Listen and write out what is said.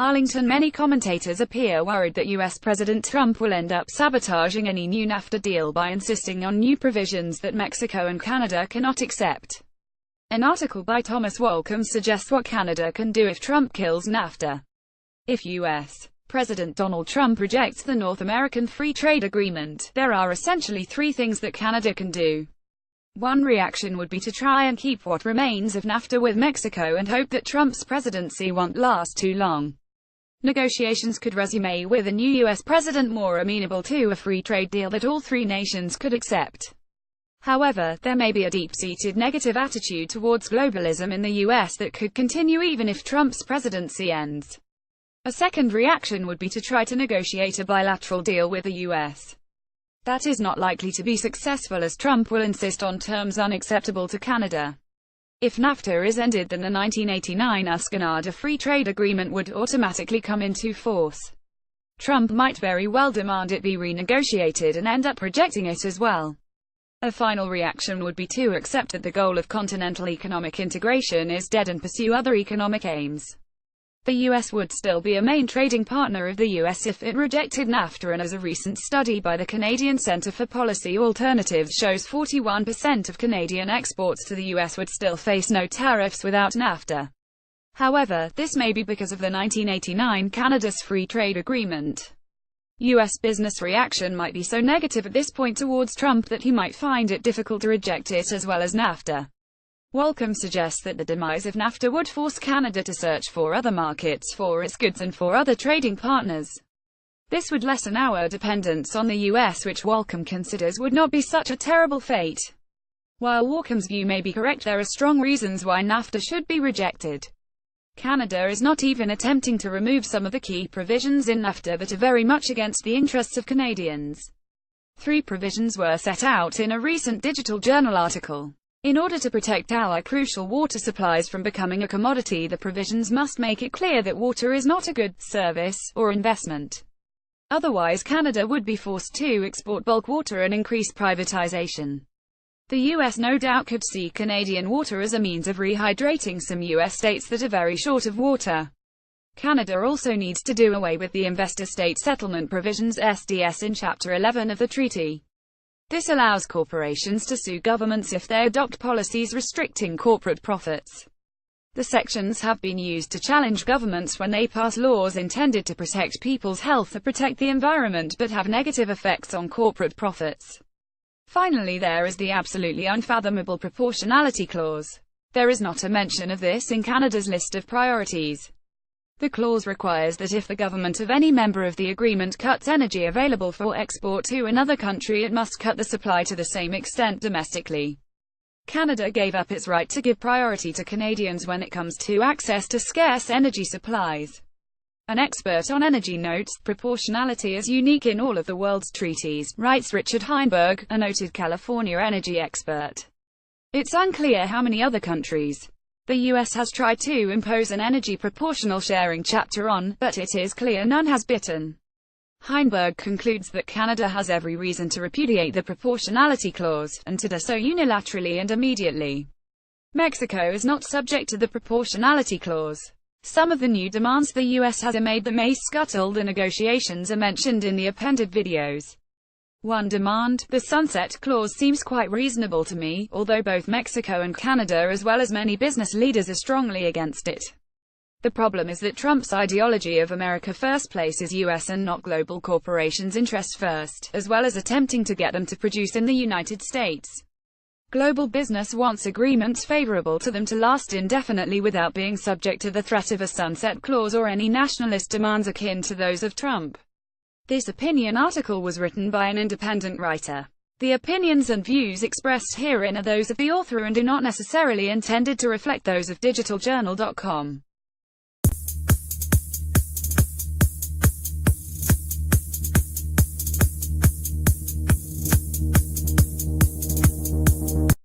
Arlington Many commentators appear worried that US President Trump will end up sabotaging any new Nafta deal by insisting on new provisions that Mexico and Canada cannot accept. An article by Thomas Walkom suggests what Canada can do if Trump kills Nafta. If U.S. President Donald Trump rejects the North American Free Trade Agreement, there are essentially three things that Canada can do. One reaction would be to try and keep what remains of Nafta with Mexico and hope that Trump's presidency won't last too long. Negotiations could resume with a new U.S. president more amenable to a free trade deal that all three nations could accept. However, there may be a deep-seated negative attitude towards globalism in the U.S. that could continue even if Trump's presidency ends. A second reaction would be to try to negotiate a bilateral deal with the U.S. That is not likely to be successful as Trump will insist on terms unacceptable to Canada. If Nafta is ended, then the 1989 USCanada Free Trade Agreement would automatically come into force. Trump might very well demand it be renegotiated and end up rejecting it as well. A final reaction would be to accept that the goal of continental economic integration is dead and pursue other economic aims. The U.S. would still be a main trading partner of the U.S. if it rejected Nafta, and as a recent study by the Canadian Centre for Policy Alternatives shows, 41% of Canadian exports to the U.S. would still face no tariffs without Nafta. However, this may be because of the 1989 Canada's Free Trade Agreement. U.S. business reaction might be so negative at this point towards Trump that he might find it difficult to reject it as well as Nafta. Walkom suggests that the demise of Nafta would force Canada to search for other markets for its goods and for other trading partners. This would lessen our dependence on the U.S., which Walkom considers would not be such a terrible fate. While Walkom's view may be correct, there are strong reasons why Nafta should be rejected. Canada is not even attempting to remove some of the key provisions in Nafta that are very much against the interests of Canadians. 3 provisions were set out in a recent Digital Journal article. In order to protect our crucial water supplies from becoming a commodity, the provisions must make it clear that water is not a good, service, or investment. Otherwise, Canada would be forced to export bulk water and increase privatization. The U.S. no doubt could see Canadian water as a means of rehydrating some U.S. states that are very short of water. Canada also needs to do away with the Investor State Settlement Provisions (SDS) in Chapter 11 of the treaty. This allows corporations to sue governments if they adopt policies restricting corporate profits. The sections have been used to challenge governments when they pass laws intended to protect people's health or protect the environment but have negative effects on corporate profits. Finally, there is the absolutely unfathomable proportionality clause. There is not a mention of this in Canada's list of priorities. The clause requires that if the government of any member of the agreement cuts energy available for export to another country, it must cut the supply to the same extent domestically. Canada gave up its right to give priority to Canadians when it comes to access to scarce energy supplies. An expert on energy notes, proportionality is unique in all of the world's treaties, writes Richard Heinberg, a noted California energy expert. It's unclear how many other countries the U.S. has tried to impose an energy proportional sharing chapter on, but it is clear none has bitten. Heinberg concludes that Canada has every reason to repudiate the proportionality clause, and to do so unilaterally and immediately. Mexico is not subject to the proportionality clause. Some of the new demands the U.S. has made that may scuttle the negotiations are mentioned in the appended videos. One demand, the sunset clause, seems quite reasonable to me, although both Mexico and Canada as well as many business leaders are strongly against it. The problem is that Trump's ideology of America first places U.S. and not global corporations' interest first, as well as attempting to get them to produce in the United States. Global business wants agreements favorable to them to last indefinitely without being subject to the threat of a sunset clause or any nationalist demands akin to those of Trump. This opinion article was written by an independent writer. The opinions and views expressed herein are those of the author and do not necessarily intended to reflect those of digitaljournal.com.